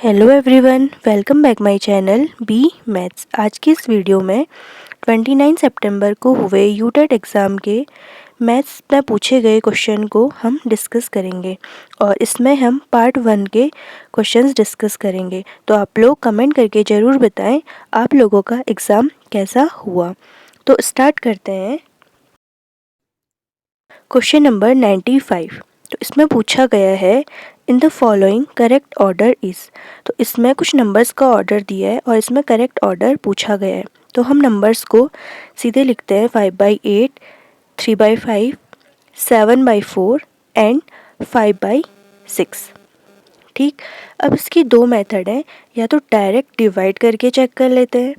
Hello everyone, welcome back my channel B maths. आज की इस वीडियो में 29 सितंबर को हुए यूटेट एग्ज़ाम के मैथ्स में पूछे गए क्वेश्चन को हम डिस्कस करेंगे और इसमें हम पार्ट 1 के क्वेश्चंस डिस्कस करेंगे। तो आप लोग कमेंट करके ज़रूर बताएं आप लोगों का एग्ज़ाम कैसा हुआ। तो स्टार्ट करते हैं। Question number 95। तो इसमें पूछा गया है in the following correct order is. तो इसमें कुछ नंबर्स का ऑर्डर दिया है और इसमें करेक्ट ऑर्डर पूछा गया है। तो हम नंबर्स को सीधे लिखते हैं 5/8, 3/5, 7/4 एंड 5/6। ठीक, अब इसकी दो मेथड हैं, या तो डायरेक्ट डिवाइड करके चेक कर लेते हैं,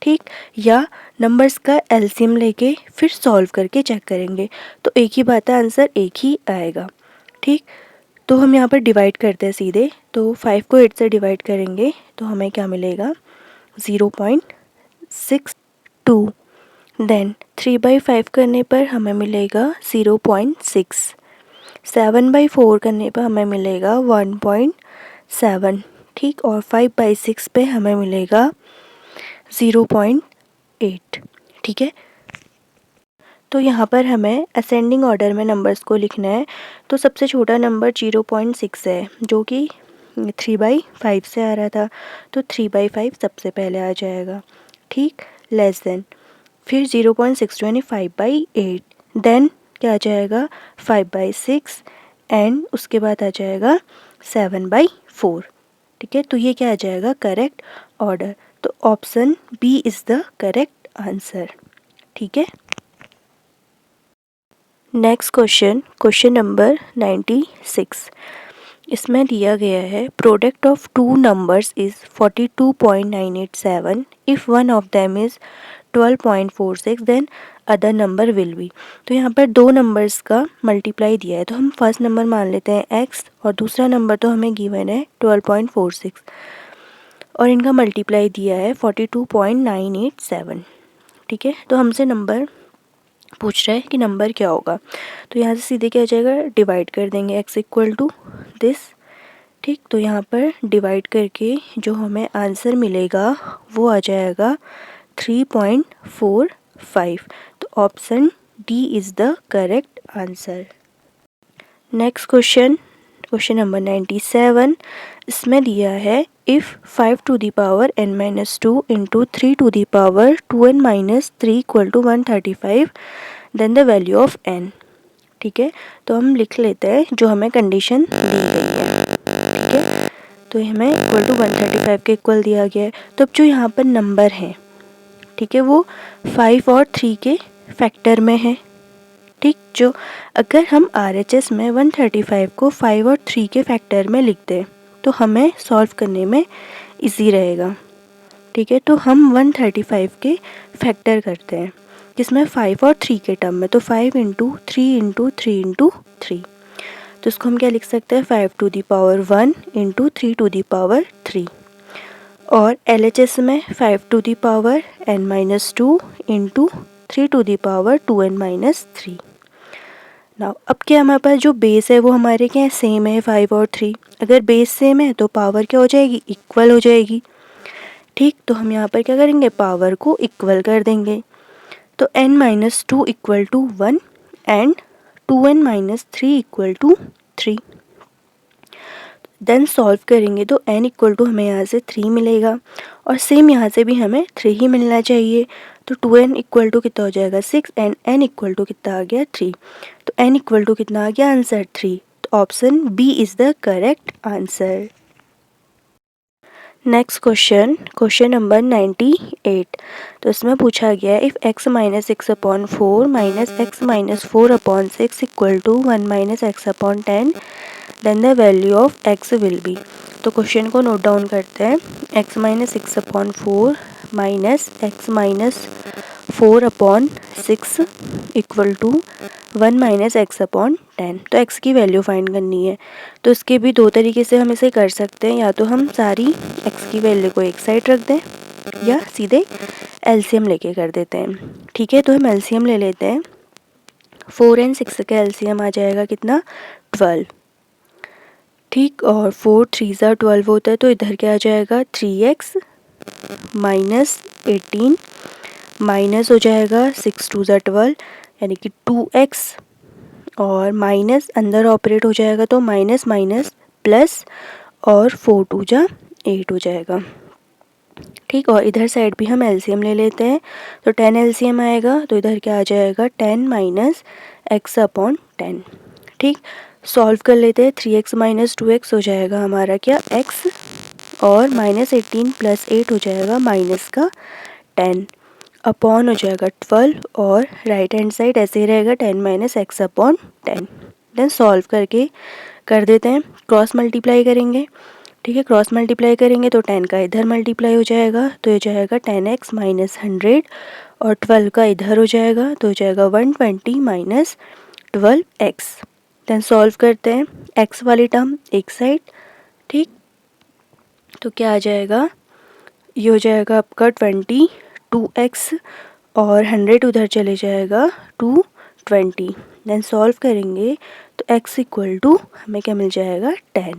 ठीक, या नंबर्स का एलसीएम लेके फिर सॉल्व करके चेक करेंगे। तो एक ही बात है, आंसर एक ही आएगा। ठीक, तो हम यहाँ पर डिवाइड करते हैं सीधे। तो 5 को 8 से डिवाइड करेंगे तो हमें क्या मिलेगा 0.62। देन 3/5 करने पर हमें मिलेगा 0.6। 7/4 करने पर हमें मिलेगा 1.7। ठीक, और 5/6 पे हमें मिलेगा 0.8। ठीक है, तो यहाँ पर हमें असेंडिंग ऑर्डर में नंबर्स को लिखना है। तो सबसे छोटा नंबर 0.6 है जो कि 3/5 से आ रहा था, तो 3/5 सबसे पहले आ जाएगा। ठीक, लेस देन फिर 0.62 यानी 5/8, देन क्या आ जाएगा 5/6 एंड उसके बाद आ जाएगा 7/4। ठीक है, तो ये क्या आ जाएगा करेक्ट ऑर्डर। तो option B is the correct answer. ठीक है, नेक्स्ट क्वेश्चन, क्वेश्चन नंबर 96। इसमें दिया गया है product of two numbers is 42.987 if one of them is 12.46 then other number will be. तो यहाँ पर दो नंबर्स का मल्टीप्लाई दिया है, तो हम फर्स्ट नंबर मान लेते हैं x और दूसरा नंबर तो हमें गिवन है 12.46 और इनका मल्टीप्लाई दिया है 42.987। ठीक है, तो हमसे नंबर पूछ रहा है कि नंबर क्या होगा। तो यहाँ से सीधे क्या हो जाएगा, डिवाइड कर देंगे x इक्वल टू दिस। ठीक, तो यहाँ पर डिवाइड करके जो हमें आंसर मिलेगा वो आ जाएगा 3.45। तो option D is the correct answer. Next question, question number 97। इसमें दिया है if 5 to the power n-2 into 3 to the power 2n-3 equal to 135 then the value of n। ठीक है, तो हम लिख लेते हैं जो हमें कंडीशन दी गई है। ठीक है, तो हमें इक्वल टू 135 के इक्वल दिया गया है। तो अब जो यहाँ पर नंबर है, ठीक है, वो 5 और 3 के फैक्टर में है। ठीक, जो अगर हम RHS में 135 को 5 और 3 के फैक्टर में लिख दें तो हमें सॉल्व करने में इजी रहेगा। ठीक है, तो हम 135 के फैक्टर करते हैं जिसमें 5 और 3 के टर्म में, तो 5 इंटू 3 इंटू 3 इंटू 3। तो इसको हम क्या लिख सकते हैं 5 to the power 1 into 3 to the power 3। और LHS में 5 to the power n-2 into 3 to the power 2n-3। Now अब क्या हमारे पास जो बेस है वो हमारे क्या है, सेम है 5 और 3। अगर बेस सेम है तो पावर क्या हो जाएगी, इक्वल हो जाएगी। ठीक, तो हम यहाँ पर क्या करेंगे, पावर को इक्वल कर देंगे। तो n-2 equal to 1 and 2n-3 equal to 3। Then solve करेंगे तो n इक्वल टू हमें यहाँ से 3 मिलेगा और सेम यहाँ से भी हमें 3 ही मिलना चाहिए। तो 2n इक्वल टू कितना हो जाएगा 6 एंड n इक्वल टू कितना आ गया 3। तो n इक्वल टू कितना आ गया आंसर 3। तो option B is the correct answer. Next question, question number 98। तो इसमें पूछा गया है if x minus 6/4 minus x minus 4/6 equal to 1 minus x/10 then the value of x will be. तो question को नोट डाउन करते हैं। x minus 6/4 minus x minus 4/6 equal to 1 minus x/10। तो x की वैल्यू फाइंड करनी है। तो इसके भी दो तरीके से हम इसे कर सकते हैं, या तो हम सारी x की वैल्यू को एक साइड रख दें या सीधे LCM लेके कर देते हैं। ठीक है, तो हम LCM ले लेते हैं। 4 एंड 6 का LCM आ जाएगा कितना 12। ठीक। और 4 3 ज़ा 12 होता है, तो इधर क्या आ जाएगा 3x माइनस 18 माइनस हो जाएगा 6 2 ज़ा 12 यानी कि 2x और माइनस अंदर ऑपरेट हो जाएगा तो माइनस माइनस प्लस और 4 2 ज़ा 8 हो जाएगा। ठीक। और इधर साइड भी हम एलसीएम ले लेते हैं, तो 10 एलसीएम आएगा, तो इधर क्या आ जाएगा 10 माइनस एक्स अपॉन 10। ठीक। सॉल्व कर लेते हैं, 3x माइनस 2x हो जाएगा हमारा क्या x और माइनस 18 प्लस 8 हो जाएगा माइनस का 10 अपॉन हो जाएगा 12 और राइट हैंड साइड ऐसे ही रहेगा 10 minus x upon 10। Then solve करके कर देते हैं, क्रॉस मल्टीप्लाई करेंगे। ठीक है, क्रॉस मल्टीप्लाई करेंगे तो 10 का इधर मल्टीप्लाई हो जाएगा, तो ये जाएगा 10x माइनस 100 और 12 का इधर हो जाएगा, तो हो जाएगा 120 माइनस 12x। देन सॉल्व करते हैं, x वाली टर्म एक साइड। ठीक। तो क्या आ जाएगा, ये हो जाएगा आपका 22x और 100 उधर चले जाएगा 220। देन सॉल्व करेंगे तो x इक्वल टू हमें क्या मिल जाएगा 10।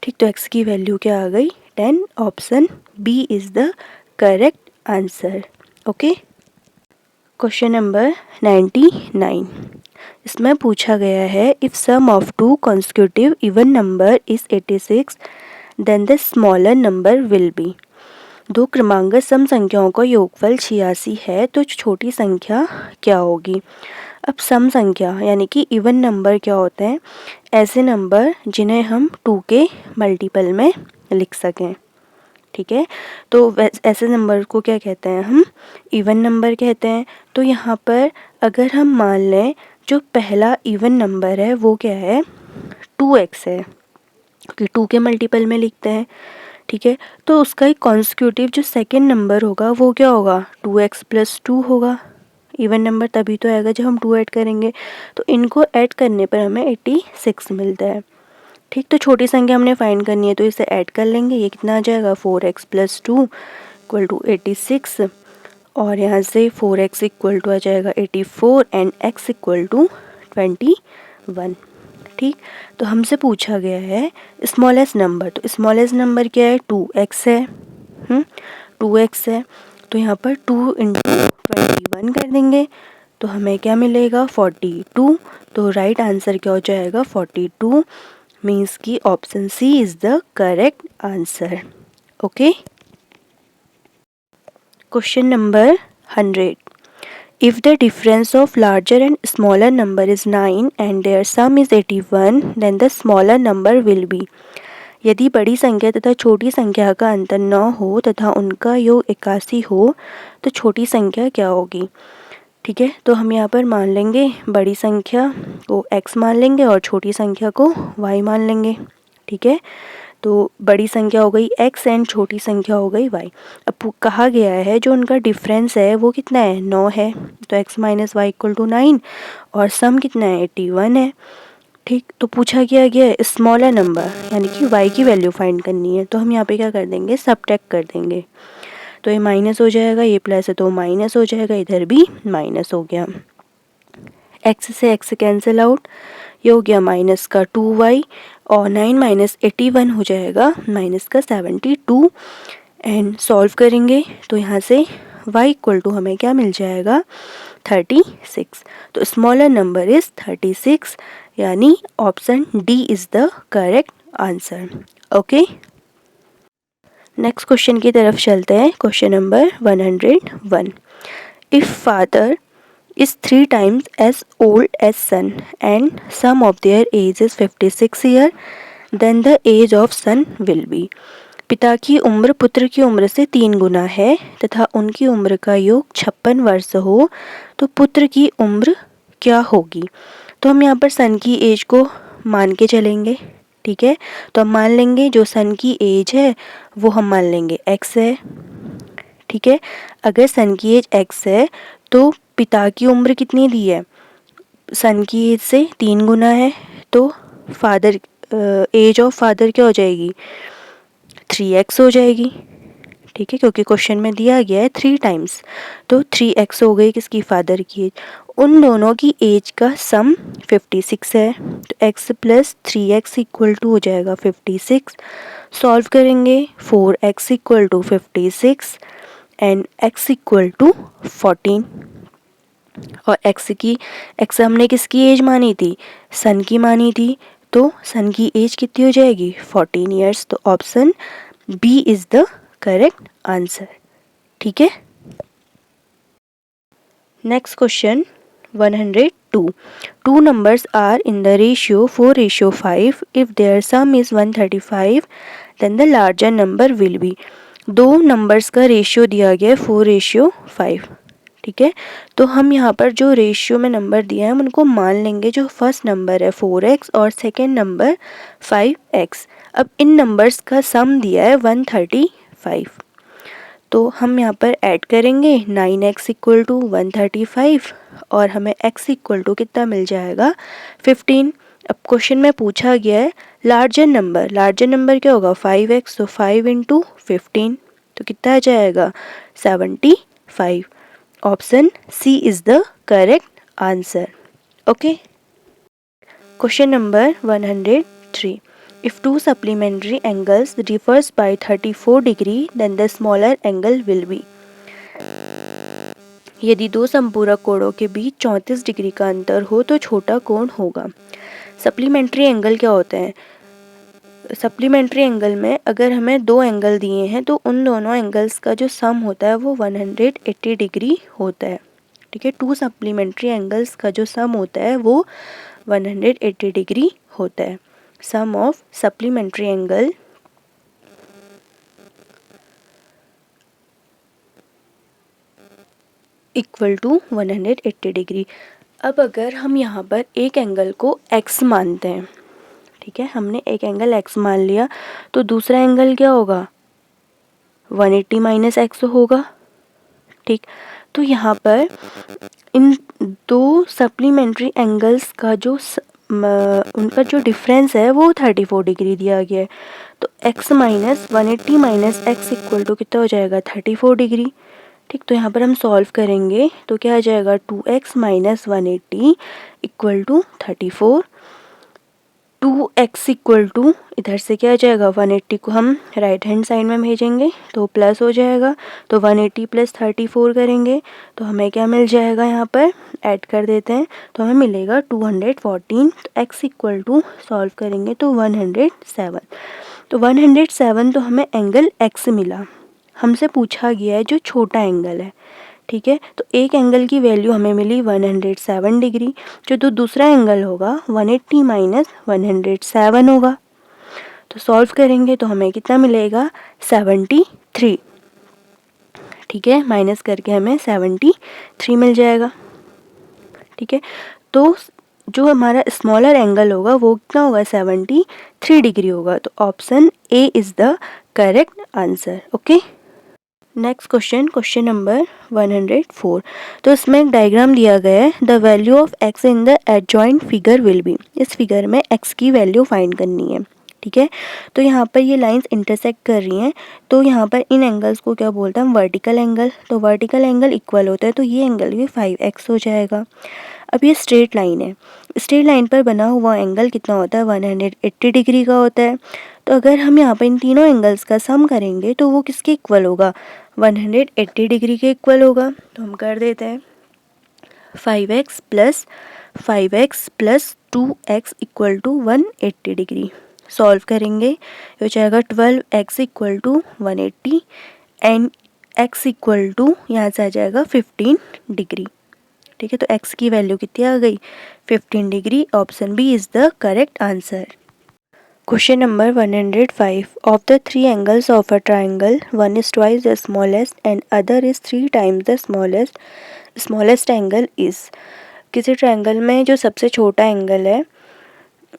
ठीक। तो x की वैल्यू क्या आ गई 10। Option B is the correct answer. Okay. Question number 99, इसमें पूछा गया है if sum of two consecutive even number is 86 then the smaller number will be. दो क्रमांगत सम संख्याओं का योगफल 86 है तो छोटी संख्या क्या होगी। अब सम संख्या यानी कि इवन नंबर क्या होते हैं, ऐसे नंबर जिन्हें हम 2 के मल्टीपल में लिख सकें। ठीक है, तो ऐसे नंबर को क्या कहते हैं हम, इवन नंबर कहते हैं। तो यहाँ पर अगर हम मान लें जो पहला इवन नंबर है वो क्या है 2x है, क्योंकि 2 के मल्टीपल में लिखते हैं। ठीक है, तो उसका एक कॉन्सिक्यूटिव जो सेकंड नंबर होगा वो क्या होगा 2x प्लस 2 होगा। इवन नंबर तभी तो आएगा जब हम 2 ऐड करेंगे, तो इनको ऐड करने पर हमें 86 मिलता है। ठीक। तो छोटी संख्या हमने फाइंड करनी है तो इसे ऐड कर लेंगे, ये कितना आ जाएगा 4x प्लस 2 इक्वल टू 86 और यहाँ से 4x इक्वल टू आ जाएगा 84 एंड x इक्वल टू 21। ठीक। तो हमसे पूछा गया है स्मॉलेस्ट नंबर, तो स्मॉलेस्ट नंबर क्या है 2x है। 2x है, तो यहाँ पर 2 इंटू 21 कर देंगे तो हमें क्या मिलेगा 42। तो राइट आंसर क्या हो जाएगा 42, मीन्स की option C is the correct answer. Okay. Question number 100, if the difference of larger and smaller number is 9 and their sum is 81 then the smaller number will be। यदि बड़ी संख्या तथा छोटी संख्या का अंतर 9 हो तथा उनका योग 81 हो तो छोटी संख्या क्या होगी। ठीक है, तो हम यहाँ पर मान लेंगे बड़ी संख्या को x मान लेंगे और छोटी संख्या को y मान लेंगे। ठीक है, तो बड़ी संख्या हो गई x एंड छोटी संख्या हो गई y। अब कहा गया है जो उनका डिफरेंस है वो कितना है 9 है, तो x minus y equal to 9 और सम कितना है 81 है। ठीक। तो पूछा गया है स्मॉलर नंबर यानी कि y की वैल्यू फाइंड करनी है, तो हम यहाँ पे क्या कर देंगे सबट्रैक्ट कर देंगे, तो ये माइनस हो जाएगा, ये प्लस है तो माइनस हो जाएगा, इधर भी माइनस हो गया। x से x कैंसिल आउट, ये हो गया माइनस का 2y और 9 माइनस 81 हो जाएगा माइनस का 72 एंड सॉल्व करेंगे तो यहाँ से y इक्वल टू हमें क्या मिल जाएगा 36। तो स्मॉलर नंबर इज़ 36 यानी option D is the correct answer. Okay. Next question की तरफ चलते हैं, question number 101, if father is 3 times as old as son and sum of their age is 56 year then the age of son will be। पिता की उम्र पुत्र की उम्र से 3 गुना है तथा उनकी उम्र का योग 56 वर्ष हो तो पुत्र की उम्र क्या होगी। तो हम यहाँ पर सन की एज को मान के चलेंगे। ठीक है, तो हम मान लेंगे जो सन की एज है वो हम मान लेंगे x है। ठीक है, अगर सन की एज x है तो पिता की उम्र कितनी दी है सन की एज से 3 गुना है, तो फादर एज ऑफ फादर क्या हो जाएगी 3x हो जाएगी। ठीक है, क्योंकि क्वेश्चन में दिया गया है 3 टाइम्स, तो 3x हो गई किसकी, फादर की एज। उन दोनों की एज का सम 56 है, तो x plus 3x equal to हो जाएगा 56। सॉल्व करेंगे, 4x equal to 56 and x equal to 14। और x हमने किसकी एज मानी थी, सन की मानी थी, तो सन की एज कितनी हो जाएगी, 14 ईयर्स। तो option B is the correct answer. ठीक है। Next question 102. Two numbers are in the ratio 4:5. If their sum is 135, then the larger number will be. दो नंबर्स का रेशियो दिया गया है 4:5। ठीक है, तो हम यहाँ पर जो रेशियो में नंबर दिया है उनको मान लेंगे। जो फर्स्ट नंबर है 4x और सेकेंड नंबर 5x। अब इन नंबर्स का सम दिया है 135, तो हम यहाँ पर ऐड करेंगे 9x इक्वल टू 135 और हमें x इक्वल टू कितना मिल जाएगा, 15। अब क्वेश्चन में पूछा गया है लार्जर नंबर क्या होगा, 5x, तो 5 इंटू 15 तो कितना आ जाएगा, 75। Option C is the correct answer. Okay. Question number 103. If two supplementary angles differs by 34 degree, then the smaller angle will be. यदि दो संपूरक कोणों के बीच 34 डिग्री का अंतर हो तो छोटा कोण होगा। सप्लीमेंट्री एंगल क्या होते हैं, सप्लीमेंट्री एंगल में अगर हमें दो एंगल दिए हैं तो उन दोनों एंगल्स का जो सम होता है वो 180 डिग्री होता है। ठीक है, टू सप्लीमेंट्री एंगल्स का जो सम होता है वो 180 डिग्री होता है। Sum of supplementary angle equal to 180 degree. अब अगर हम यहाँ पर एक एंगल को x मानते हैं, ठीक है, हमने एक एंगल x मान लिया, तो दूसरा एंगल क्या होगा, 180 माइनस एक्स होगा। ठीक, तो यहाँ पर इन दो सप्लीमेंट्री एंगल्स का जो उनका जो डिफरेंस है वो 34 डिग्री दिया गया है, तो x minus 180 minus x equal to कितना हो जाएगा, 34 डिग्री। ठीक, तो यहाँ पर हम सॉल्व करेंगे तो क्या आ जाएगा, 2x minus 180 equal to 34। 2x equal to इधर से क्या आ जाएगा, 180 को हम राइट हैंड साइड में भेजेंगे तो प्लस हो जाएगा, तो 180 प्लस 34 करेंगे तो हमें क्या मिल जाएगा, यहाँ पर ऐड कर देते हैं तो हमें मिलेगा 214। तो x इक्वल टू सॉल्व करेंगे तो 107, तो 107 तो हमें एंगल x मिला। हमसे पूछा गया है जो छोटा एंगल है। ठीक है, तो एक एंगल की वैल्यू हमें मिली 107 डिग्री, जो दूसरा एंगल होगा 180 माइनस 107 होगा। तो सॉल्व करेंगे तो हमें कितना मिलेगा, 73। ठीक है, माइनस करके हमें 73 मिल जाएगा। ठीक है, तो जो हमारा स्मॉलर एंगल होगा वो कितना होगा, 73 डिग्री होगा। तो option A is the correct answer. Okay. Next question number 104। तो इसमें एक डायग्राम दिया गया है, the value of x in the adjoint figure will be. इस फिगर में x की वैल्यू फाइंड करनी है। ठीक है, तो यहाँ पर ये लाइंस इंटरसेक्ट कर रही हैं, तो यहाँ पर इन एंगल्स को क्या बोलते हैं, वर्टिकल एंगल। तो वर्टिकल एंगल इक्वल होता है, तो ये एंगल भी 5x हो जाएगा। अब ये स्ट्रेट लाइन है, स्ट्रेट लाइन पर बना हुआ एंगल कितना होता है, 180 डिग्री का होता है। तो अगर हम यहाँ पर इन तीनों एंगल्स का सम करेंगे तो वो किसके इक्वल होगा, 180 डिग्री के इक्वल होगा। तो हम कर देते हैं 5x plus 2x equal to 180 degree. Solve करेंगे हो जाएगा 12x equal to 180 and x equal to यहाँ से आ जाएगा 15 डिग्री। ठीक है, तो x की वैल्यू कितनी आ गई, 15 degree. Option B is the correct answer. Question number 105. Of the three angles of a triangle, one is twice the smallest and other is 3 times the smallest. Smallest angle is. किसी triangle में जो सबसे छोटा angle है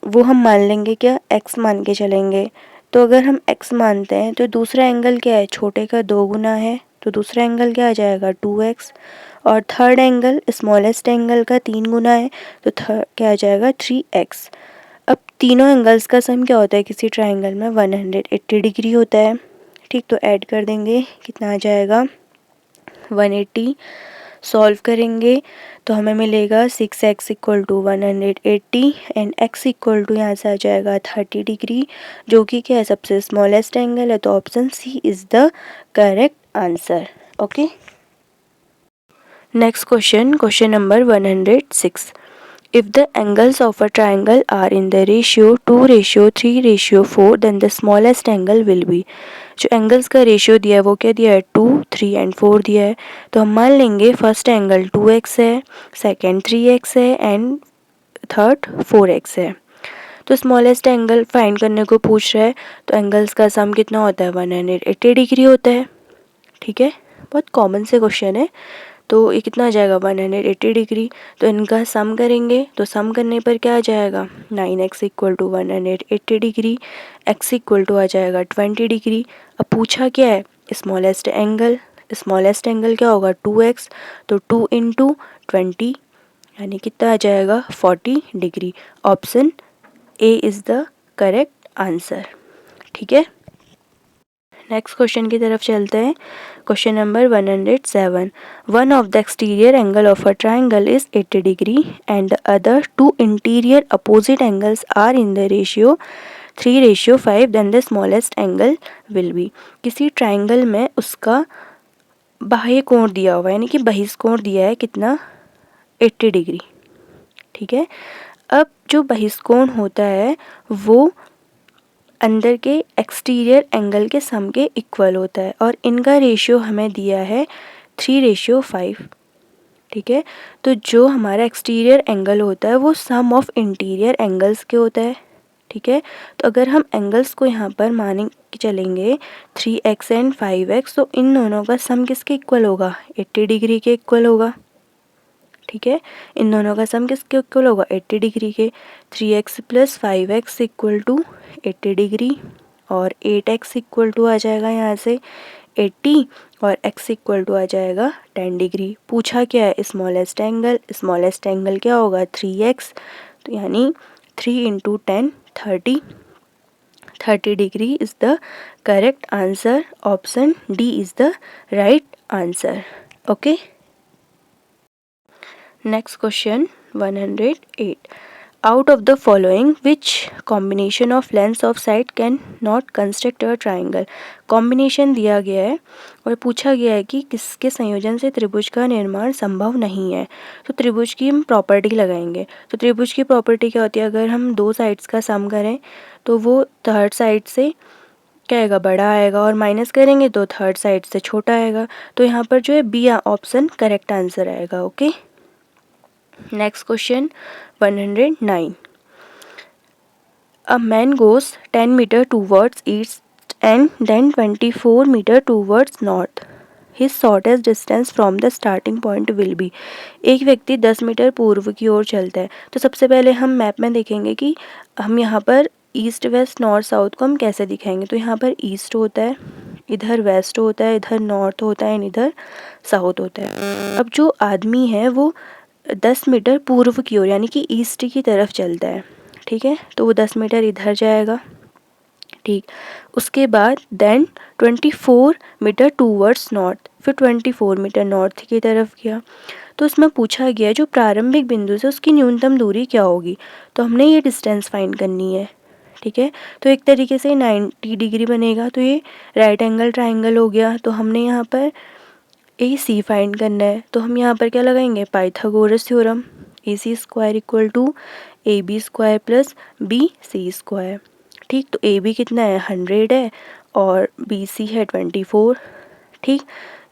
वो हम मान लेंगे क्या, x मान के चलेंगे। तो अगर हम x मानते हैं तो दूसरा एंगल क्या है, छोटे का 2 गुना है, तो दूसरा एंगल क्या आ जाएगा, 2x। और थर्ड एंगल स्मॉलेस्ट एंगल का 3 गुना है, तो क्या आ जाएगा, 3x। अब तीनों एंगल्स का सम क्या होता है किसी ट्रायंगल में, 180 डिग्री होता है। ठीक, तो ऐड कर देंगे, कितना आ जाएगा 180। सॉल्व करेंगे तो हमें मिलेगा 6x = 180 एंड x = यहाँ से आ जाएगा 30 डिग्री, जो कि क्या है, सबसे स्मॉलेस्ट एंगल है, तो option C is the correct answer. Okay, next question number 106। If the angles of a triangle are in the ratio 2:3:4, then the smallest angle will be। जो एंगल्स का रेशियो दिया है वो क्या दिया है, 2, 3 एंड 4 दिया है। तो हम मान लेंगे फर्स्ट एंगल 2x है, सेकेंड 3x है एंड थर्ड 4x है। तो स्मॉलेस्ट एंगल फाइंड करने को पूछ रहा है, तो एंगल्स का सम कितना होता है, 180 डिग्री होता है। ठीक है, बहुत कॉमन से क्वेश्चन है। तो ये कितना आ जाएगा, 180 डिग्री। तो इनका सम करेंगे, तो सम करने पर क्या आ जाएगा, 9x = 180 डिग्री, x = आ जाएगा 20 डिग्री। अब पूछा क्या है, स्मॉलेस्ट एंगल। स्मॉलेस्ट एंगल क्या होगा, 2x, तो 2 × 20 यानी कितना आ जाएगा, 40 degree. Option A is the correct answer. ठीक है, नेक्स्ट क्वेश्चन की तरफ चलते हैं। Question number 107। One of the exterior angle of a triangle is 80 degree and the other two interior opposite angles are in the ratio 3:5, then the smallest angle will be. किसी triangle में उसका बाह्य कोण दिया हुआ है, यानी कि बहिष्कोण दिया है कितना, 80 डिग्री। ठीक है, अब जो बहिष्कोण होता है वो अंदर के एक्सटीरियर एंगल के सम के इक्वल होता है और इनका रेशियो हमें दिया है 3:5। ठीक है, तो जो हमारा एक्सटीरियर एंगल होता है वो सम ऑफ इंटीरियर एंगल्स के होता है। ठीक है, तो अगर हम एंगल्स को यहाँ पर मान के चलेंगे 3x एंड 5x, तो इन दोनों का सम किसके इक्वल होगा, 80 डिग्री के इक्वल होगा। ठीक है, इन दोनों का सम किसके इक्वल होगा, 80 डिग्री के। 3x + 5x = 80 डिग्री और 8x = आ जाएगा यहाँ से 80 और x = आ जाएगा 10 डिग्री। पूछा क्या है, स्मॉलेस्ट एंगल। स्मॉलेस्ट एंगल क्या होगा, 3x, तो यानी 3 × 10 30 degree is the correct answer. Option D is the right answer. Okay, next question 108। out of the following which combination of lengths of side can not construct a triangle। Combination दिया गया है और पूछा गया है कि किसके संयोजन से त्रिभुज का निर्माण संभव नहीं है। तो त्रिभुज की हम प्रॉपर्टी लगाएंगे। तो त्रिभुज की प्रॉपर्टी क्या होती है, अगर हम दो साइड्स का सम करें तो वो थर्ड साइड से क्या आएगा, बड़ा आएगा, और माइनस करेंगे तो थर्ड साइड से छोटा आएगा। तो यहाँ पर जो है बी ऑप्शन करेक्ट आंसर आएगा। Okay, next question 109। A man goes 10 meter towards east and then 24 meter towards north. His shortest distance from the starting point will be। एक व्यक्ति 10 मीटर पूर्व की ओर चलता है। तो सबसे पहले हम मैप में देखेंगे कि हम यहाँ पर ईस्ट वेस्ट नॉर्थ साउथ को हम कैसे दिखाएंगे। तो यहाँ पर ईस्ट होता है, इधर वेस्ट होता है, इधर नॉर्थ होता है, इधर साउथ होता है। अब जो आदमी है वो 10 मीटर पूर्व की ओर यानी कि ईस्ट की तरफ चलता है। ठीक है, तो वो 10 मीटर इधर जाएगा। ठीक, उसके बाद देन 24 मीटर टूवर्ड्स नॉर्थ, फिर 24 मीटर नॉर्थ की तरफ गया। तो उसमें पूछा गया जो प्रारंभिक बिंदु से उसकी न्यूनतम दूरी क्या होगी। तो हमने ये डिस्टेंस फाइंड करनी है। ठीक है, तो एक तरीके से 90 डिग्री बनेगा, तो ये राइट एंगल ट्राइंगल हो गया। तो हमने यहाँ पर AC फाइंड करना है। तो हम यहाँ पर क्या लगाएंगे, Pythagoras theorem. AC² = AB² + BC²। ठीक, तो AB कितना है, 100 है और BC है 24। ठीक,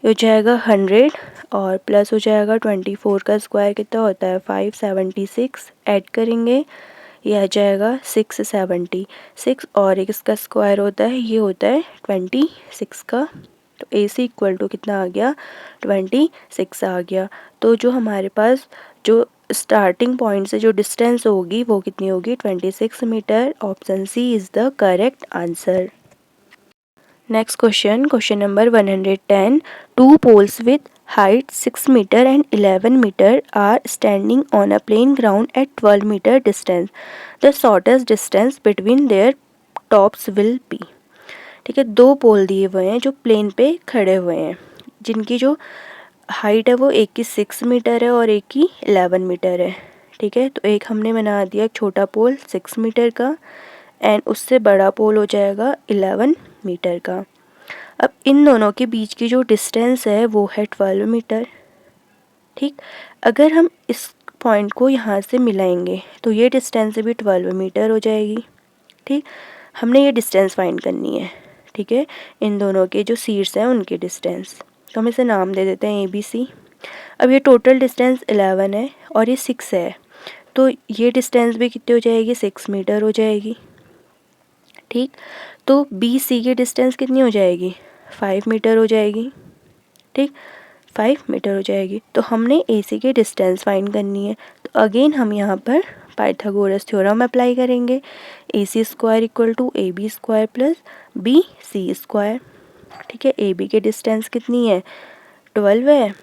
ये हो जाएगा 100 और प्लस हो जाएगा 24 का स्क्वायर कितना होता है, 576। ऐड करेंगे, ये आ जाएगा 676 और एक इसका स्क्वायर होता है, ये होता है 26 का। तो AC = कितना आ गया, 26 आ गया। तो जो हमारे पास जो स्टार्टिंग पॉइंट से जो डिस्टेंस होगी वो कितनी होगी, 26 metre. Option C is the correct answer. Next question number 110। Two poles with height 6 metre and 11 metre are standing on a plane ground at 12 metre distance. The shortest distance between their tops will be. ठीक है, 2 पोल दिए हुए हैं जो plane पे खड़े हुए हैं, जिनकी जो हाइट है वो एक की 6 मीटर है और एक की 11 मीटर है। ठीक है, तो एक हमने बना दिया एक छोटा पोल 6 मीटर का एंड उससे बड़ा पोल हो जाएगा 11 मीटर का। अब इन दोनों के बीच की जो डिस्टेंस है वो है 12 मीटर। ठीक, अगर हम इस पॉइंट को यहाँ से मिलाएंगे तो ये डिस्टेंस भी 12 मीटर हो जाएगी। ठीक, हमने ये डिस्टेंस फाइंड करनी है। ठीक है, इन दोनों के जो सीट्स हैं उनकी डिस्टेंस, तो हम इसे नाम दे देते हैं ABC। अब ये टोटल डिस्टेंस 11 है और ये 6 है, तो ये डिस्टेंस भी कितनी हो जाएगी, 6 मीटर हो जाएगी। ठीक, तो BC की डिस्टेंस कितनी हो जाएगी, 5 मीटर हो जाएगी। ठीक, 5 मीटर हो जाएगी। तो हमने AC की डिस्टेंस फाइंड करनी है, तो अगेन हम यहाँ पर पाइथागोरस थ्योरम अप्लाई करेंगे। AC square equal to AB square plus BC square. ठीक है, AB की डिस्टेंस कितनी है, 12 है,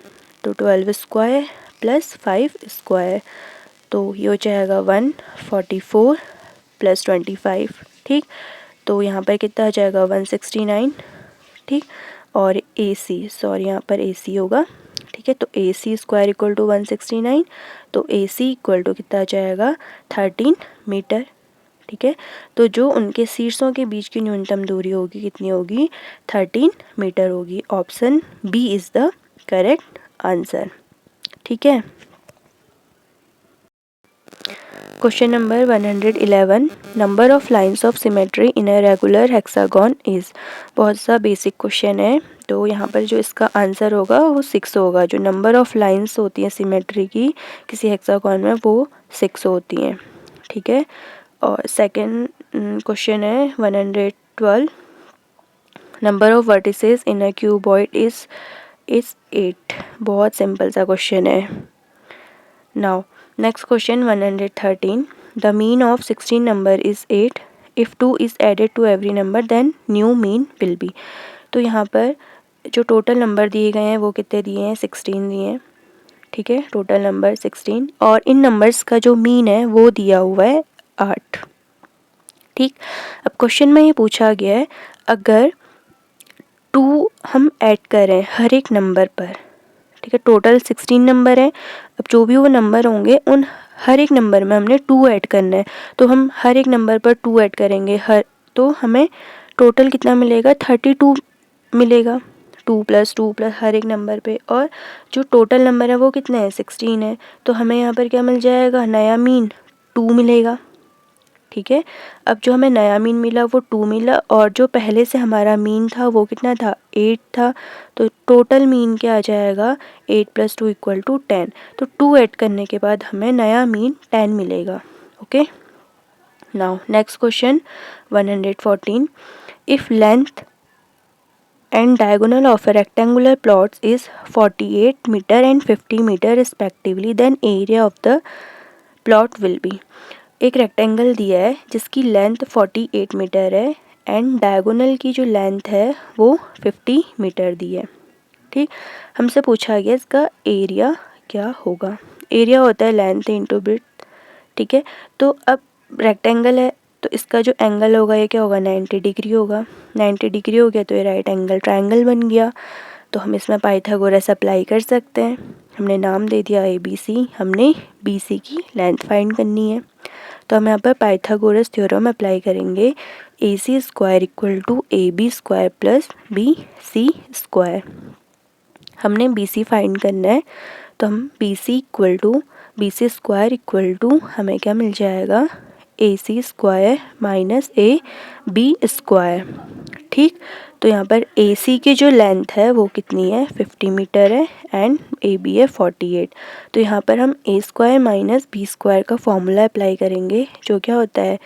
तो 12 स्क्वायर प्लस 5 स्क्वायर, तो ये हो जाएगा 144 प्लस 25। ठीक, तो यहाँ पर कितना आ जाएगा 169। ठीक, और AC, सॉरी यहाँ पर AC होगा। ठीक है, तो AC स्क्वायर इक्वल टू 169, तो AC इक्वल टू कितना आ जाएगा 13 मीटर। ठीक है, तो जो उनके शीर्षों के बीच की न्यूनतम दूरी होगी कितनी होगी, 13 मीटर होगी। Option B is the correct answer. ठीक है, question number 111, number of lines of symmetry in a regular hexagon is. बहुत सा बेसिक क्वेश्चन है, तो यहाँ पर जो इसका आंसर होगा वो 6 होगा। जो नंबर ऑफ लाइंस होती हैं सिमेट्री की किसी हेक्सागन में वो 6 होती हैं। ठीक है, और सेकंड क्वेश्चन है 112, number of vertices in a cuboid is 8। बहुत सिंपल सा क्वेश्चन है। Now next question 113, the mean of 16 number is 8. If 2 is added to every number then new mean will be. तो यहाँ पर जो टोटल नंबर दिए गए हैं वो कितने दिए हैं, 16 दिए हैं। ठीक है, टोटल नंबर 16 और इन नंबर्स का जो मीन है वो दिया हुआ है 8। ठीक, अब क्वेश्चन में ये पूछा गया है अगर 2 हम ऐड करें हर एक नंबर पर। ठीक है, टोटल 16 नंबर है, अब जो भी वो नंबर होंगे उन हर एक नंबर में हमने 2 ऐड करना है, तो हम हर एक नंबर पर 2 ऐड करेंगे तो हमें टोटल कितना मिलेगा, 32 मिलेगा। 2 + 2 + हर एक नंबर पे, और जो टोटल नंबर है वो कितने हैं, 16 है, तो हमें यहाँ पर क्या मिल जाएगा, नया मीन 2 मिलेगा। ठीक है, अब जो हमें नया मीन मिला वो 2 मिला, और जो पहले से हमारा मीन था वो कितना था, 8 था, तो टोटल मीन क्या आ जाएगा, 8 + 2 = 10। तो 2 ऐड करने के बाद हमें नया मीन 10 मिलेगा। Okay, now next question 114, if length and diagonal of a rectangular plots is 48 meter and 50 meter respectively, then area of the plot will be। एक रेक्टेंगल दिया है जिसकी लेंथ 48 मीटर है एंड डायगोनल की जो लेंथ है वो 50 मीटर दी है। ठीक, हमसे पूछा गया इसका एरिया क्या होगा। एरिया होता है लेंथ इंटू ब्रेड्थ। ठीक है, तो अब रेक्टेंगल है तो इसका जो एंगल होगा ये क्या होगा, 90 डिग्री होगा। 90 डिग्री हो गया तो ये राइट एंगल ट्रायंगल बन गया, तो हम इसमें पाइथागोरस अप्लाई कर सकते हैं। हमने नाम दे दिया ABC, हमने BC की लेंथ फाइंड करनी है, तो हम यहाँ पर पाइथागोरस थ्योरम अप्लाई करेंगे। AC square equal to AB square plus BC square. हमने BC फाइंड करना है, तो हम BC स्क्वायर इक्वल टू हमें क्या मिल जाएगा, AC square minus AB square. ठीक, तो यहाँ पर AC की जो लेंथ है वो कितनी है, 50 मीटर है एंड AB है 48। तो यहाँ पर हम A square minus B square का फॉर्मूला अप्लाई करेंगे, जो क्या होता है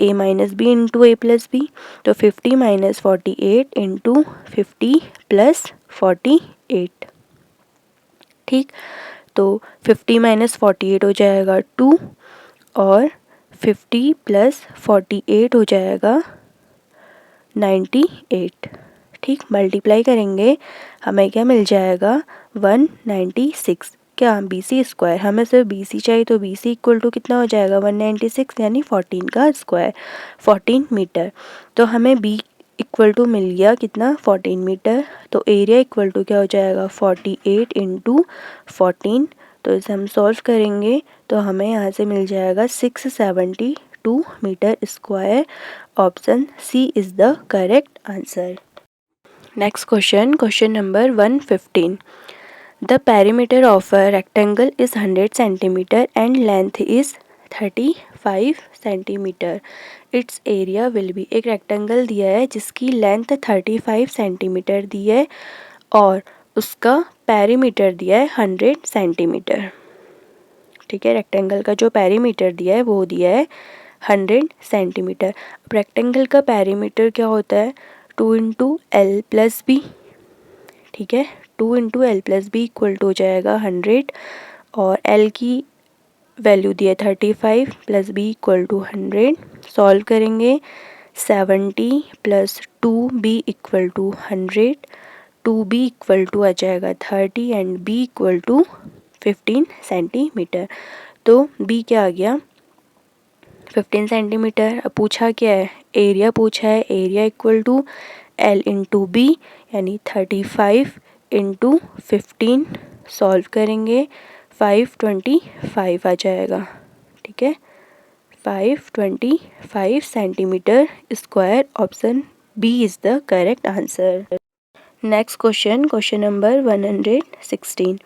A minus B into A plus B। तो 50 माइनस 48 इंटू 50 प्लस 48। ठीक, तो 50 माइनस 48 हो जाएगा 2 और 50 प्लस 48 हो जाएगा 98। ठीक, मल्टीप्लाई करेंगे हमें क्या मिल जाएगा, 196। क्या BC स्क्वायर, हमें सिर्फ BC चाहिए, तो BC इक्वल टू कितना हो जाएगा, 196 यानी 14 का स्क्वायर, 14 मीटर। तो हमें इक्वल टू मिल गया कितना 14 मीटर। तो एरिया इक्वल टू क्या हो जाएगा 48 इंटू 14। तो इसे हम सॉल्व करेंगे तो हमें यहाँ से मिल जाएगा 672 metre square. Option C is the correct answer. Next question, question number 115। The perimeter of a rectangle is 100 centimeter and length is 35 centimeter. Its area will be, एक रेक्टेंगल दिया है जिसकी लेंथ 35 सेंटीमीटर दी है और उसका पेरीमीटर दिया है 100 centimetre. ठीक है, रेक्टेंगल का जो पेरीमीटर दिया है वो दिया है 100 सेंटीमीटर। अब रेक्टेंगल का पेरीमीटर क्या होता है 2 इंटू एल प्लस बी। ठीक है, 2 into L plus B equal to हो जाएगा 100 और एल की वैल्यू दी है 35 plus B equal to 100। Solve करेंगे 70 plus 2b equal to 100। 2b equal to आ जाएगा 30 and b equal to 15 centimetre. तो b क्या आ गया 15 सेंटीमीटर। अब पूछा क्या है, एरिया पूछा है। Area equal to L into B यानी 35 इंटू 15। सॉल्व करेंगे 525 आ जाएगा। ठीक है, 525 centimetre square. Option B is the correct answer. Next question, question number 116।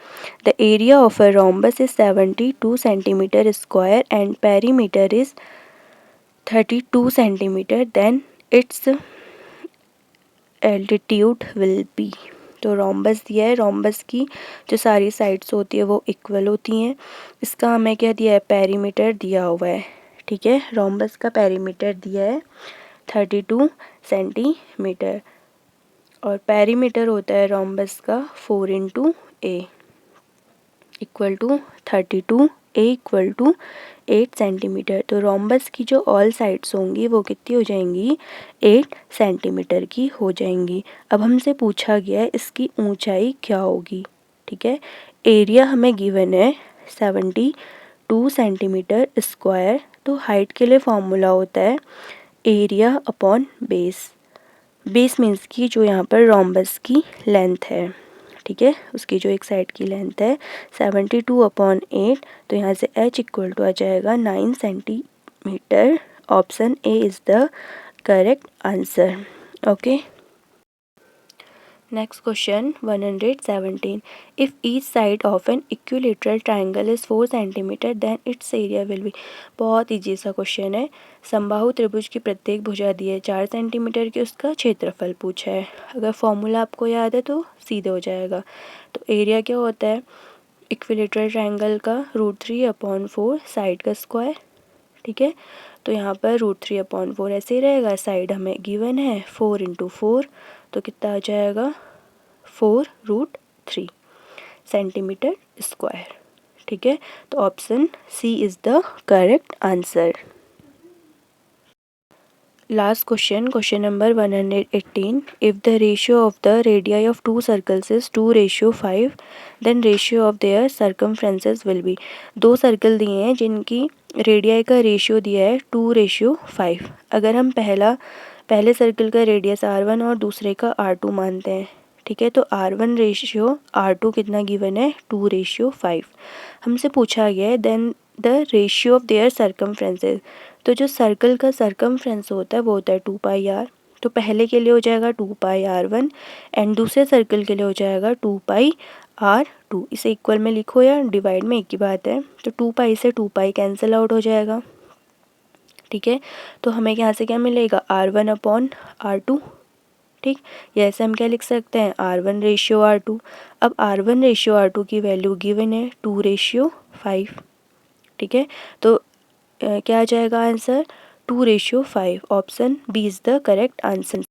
The area of a rhombus is 72 centimeter square and perimeter is 32 centimeter, then its altitude will be। तो rhombus दिया है, rhombus की जो सारी sides होती है वो equal होती हैं। इसका हमें क्या दिया है पेरीमीटर दिया हुआ है। ठीक है, रोम्बस का पेरीमीटर दिया है 32 सेंटीमीटर और पेरीमीटर होता है रोम्बस का 4 into A equal to 32। A equal to 8 centimetre. तो रोम्बस की जो ऑल साइड्स होंगी वो कितनी हो जाएंगी 8 सेंटीमीटर की हो जाएंगी। अब हमसे पूछा गया है इसकी ऊंचाई क्या होगी। ठीक है, एरिया हमें गिवन है 72 सेंटीमीटर स्क्वायर। तो हाइट के लिए फॉर्मूला होता है area upon base. Base means की जो यहाँ पर रोम्बस की लेंथ है। ठीक है, उसकी जो एक साइड की लेंथ है 72/8। तो यहाँ से h इक्वल टू आ जाएगा 9 centimetre. Option A is the correct answer. Okay, next question 117। If each side of an equilateral triangle is 4 centimetre then its area will be. बहुत ईजी सा क्वेश्चन है। समबाहु त्रिभुज की प्रत्येक भुजा दी है 4 सेंटीमीटर की, उसका क्षेत्रफल पूछा है। अगर फॉर्मूला आपको याद है तो सीधे हो जाएगा। तो एरिया क्या होता है इक्विलेटरल ट्राइंगल का √3/4 साइड का स्क्वायर। ठीक है, तो यहाँ पर √3/4 ऐसे ही रहेगा। साइड हमें गिवन है 4 इंटू 4 तो कितना आ जाएगा 4√3 सेंटीमीटर स्क्वायर। ठीक है, तो option C is the correct answer. Last question, question number 118। If the ratio of the radii of 2 circles is 2:5 then ratio of their circumferences will be. 2 circle दिए हैं जिनकी रेडियाई का रेशियो दिया है 2:5। अगर हम पहले सर्कल का रेडियस r1 और दूसरे का r2 मानते हैं। ठीक है, तो r1 रेशियो r2 कितना गिवन है 2:5। हमसे पूछा गया है then the ratio of their circumferences. तो जो सर्कल का सर्कमफ्रेंस होता है वो होता है 2πr। तो पहले के लिए हो जाएगा 2πr1 एंड दूसरे सर्कल के लिए हो जाएगा 2πr2। इसे इक्वल में लिखो या डिवाइड में एक ही बात है। तो 2π से 2π कैंसिल आउट हो जाएगा। ठीक है, तो हमें यहाँ से क्या मिलेगा r1/r2। ठीक, या ऐसे हम क्या लिख सकते हैं r1:r2। अब r1:r2 की वैल्यू गिवन है 2:5। ठीक है, तो क्या आ जाएगा answer 2:5। Option B is the correct answer.